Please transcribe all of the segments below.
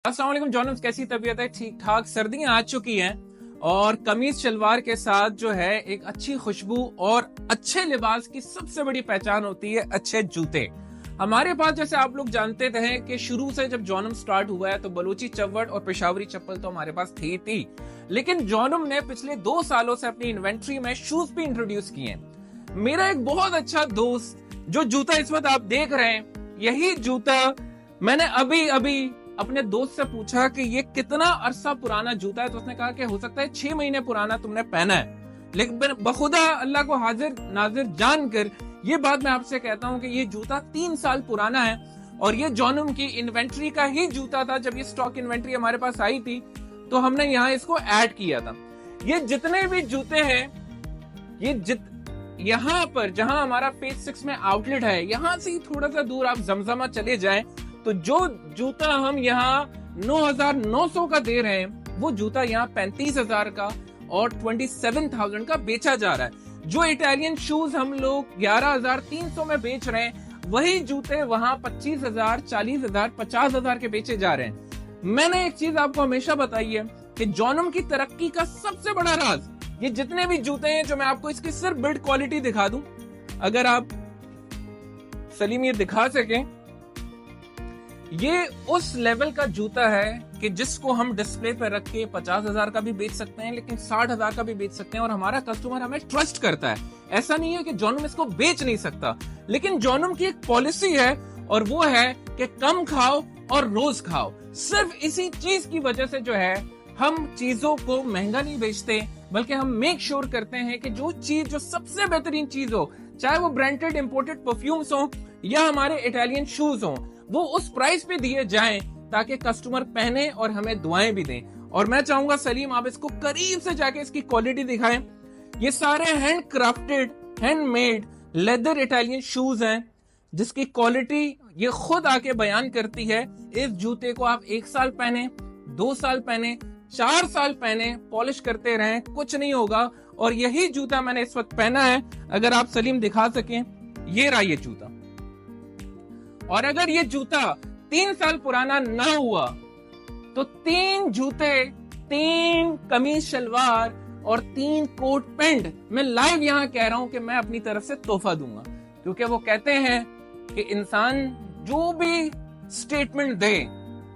अस्सलाम वालेकुम जॉनम्स, कैसी तबीयत है? ठीक ठाक। सर्दियां आ चुकी हैं और कमीज शलवार के साथ जो है एक अच्छी खुशबू और अच्छे लिबास की सबसे बड़ी पहचान होती है अच्छे जूते। हमारे पास जैसे आप लोग जानते थे कि शुरू से जब जॉनम स्टार्ट हुआ है तो बलूची चव्वट और पेशावरी चप्पल तो हमारे पास थी, लेकिन जॉनम ने पिछले 2 सालों से अपनी इन्वेंट्री में शूज भी इंट्रोड्यूस किए हैं। मेरा एक बहुत अच्छा दोस्त जो जूता इस वक्त आप देख रहे हैं, यही जूता मैंने अभी अपने दोस्त से पूछा कि ये कितना अरसा पुराना जूता है, तो उसने कहा कि हो सकता है 6 महीने पुराना तुमने पहना है। लेकिन बखुदा अल्लाह को हाजिर नाजिर जानकर ये बात मैं आपसे कहता हूँ कि ये जूता 3 साल पुराना है और ये जॉनम की इन्वेंट्री का ही जूता था। जब ये स्टॉक इन्वेंट्री हमारे पास आई थी तो हमने यहाँ इसको ऐड किया था। ये जितने भी जूते हैं, ये यहाँ पर जहां हमारा फेज 6 में आउटलेट है, यहाँ से ही थोड़ा सा दूर आप जमजमा चले जाएं तो जो जूता हम यहाँ 9,900 का दे रहे हैं वो जूता यहाँ 35,000 का और 27,000 का बेचा जा रहा है। जो इटालियन शूज हम लोग 11,300 में बेच रहे हैं, वही जूते वहां 25,000, 40,000, 50,000 के बेचे जा रहे हैं। मैंने एक चीज आपको हमेशा बताई है कि जॉनम की तरक्की का सबसे बड़ा राज, ये जितने भी जूते हैं, जो मैं आपको इसकी सिर्फ बिल्ड क्वालिटी दिखा दूं, अगर आप सलीम ये दिखा सकें, ये उस लेवल का जूता है कि जिसको हम डिस्प्ले पे रख के 50,000 का भी बेच सकते हैं, लेकिन 60,000 का भी बेच सकते हैं और हमारा कस्टमर हमें ट्रस्ट करता है। ऐसा नहीं है कि जॉनम इसको बेच नहीं सकता, लेकिन जॉनम की एक पॉलिसी है और वो है कि कम खाओ और रोज खाओ। सिर्फ इसी चीज की वजह से जो है हम चीजों को महंगा नहीं बेचते, बल्कि हम मेक श्योर करते हैं कि जो चीज जो सबसे बेहतरीन चीज हो, चाहे वो ब्रांडेड इंपोर्टेड परफ्यूम्स हो या हमारे इटालियन शूज हो, वो उस प्राइस पे दिए जाएं ताकि कस्टमर पहने और हमें दुआएं भी दें। और मैं चाहूंगा सलीम आप इसको करीब से जाके इसकी क्वालिटी दिखाएं। ये सारे hand crafted, handmade leather Italian shoes हैं जिसकी क्वालिटी ये खुद आके बयान करती है। इस जूते को आप 1 साल पहने, 2 साल पहने, 4 साल पहने, पॉलिश करते रहें, कुछ नहीं होगा। और यही जूता मैंने इस वक्त पहना है, अगर आप सलीम दिखा सकें, ये रहा ये जूता। और अगर ये जूता 3 साल पुराना ना हुआ तो 3 जूते, 3 कमीज शलवार और 3 कोट पैंट मैं लाइव यहाँ कह रहा हूं कि मैं अपनी तरफ से तोहफा दूंगा। क्योंकि वो कहते हैं कि इंसान जो भी स्टेटमेंट दे,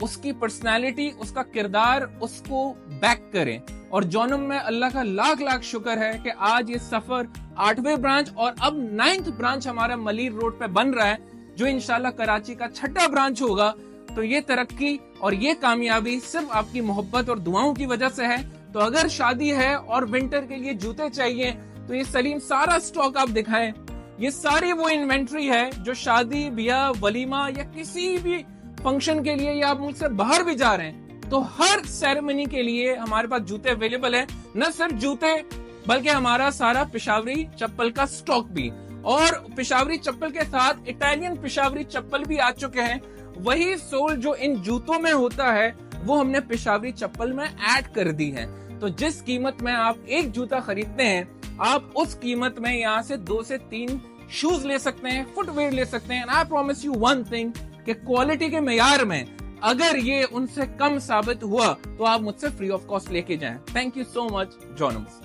उसकी पर्सनालिटी, उसका किरदार उसको बैक करे। और जॉनम में अल्लाह का लाख लाख शुक्र है कि आज ये सफर 8वें ब्रांच और अब 9th ब्रांच हमारा मलीर रोड पे बन रहा है, जो इंशाल्लाह कराची का 6ठा ब्रांच होगा। तो ये तरक्की और ये कामयाबी सिर्फ आपकी मोहब्बत और दुआओं की वजह से है। तो अगर शादी है और विंटर के लिए जूते चाहिए तो ये सलीम सारा स्टॉक आप दिखाएं। ये सारी वो इन्वेंट्री है जो शादी, ब्याह, वलीमा या किसी भी फंक्शन के लिए, या आप मुझसे बाहर भी जा रहे हैं तो हर सेरेमनी के लिए हमारे पास जूते अवेलेबल है। न सिर्फ जूते बल्कि हमारा सारा पेशावरी चप्पल का स्टॉक भी, और पेशावरी चप्पल के साथ इटालियन पेशावरी चप्पल भी आ चुके हैं। वही सोल जो इन जूतों में होता है वो हमने पेशावरी चप्पल में ऐड कर दी है। तो जिस कीमत में आप एक जूता खरीदते हैं, आप उस कीमत में यहाँ से 2 से 3 शूज ले सकते हैं, फुटवेयर ले सकते हैं। I promise you one thing कि क्वालिटी के मेयार में अगर ये उनसे कम साबित हुआ तो आप मुझसे फ्री ऑफ कॉस्ट लेके जाएं। Thank you so much जॉनम्स।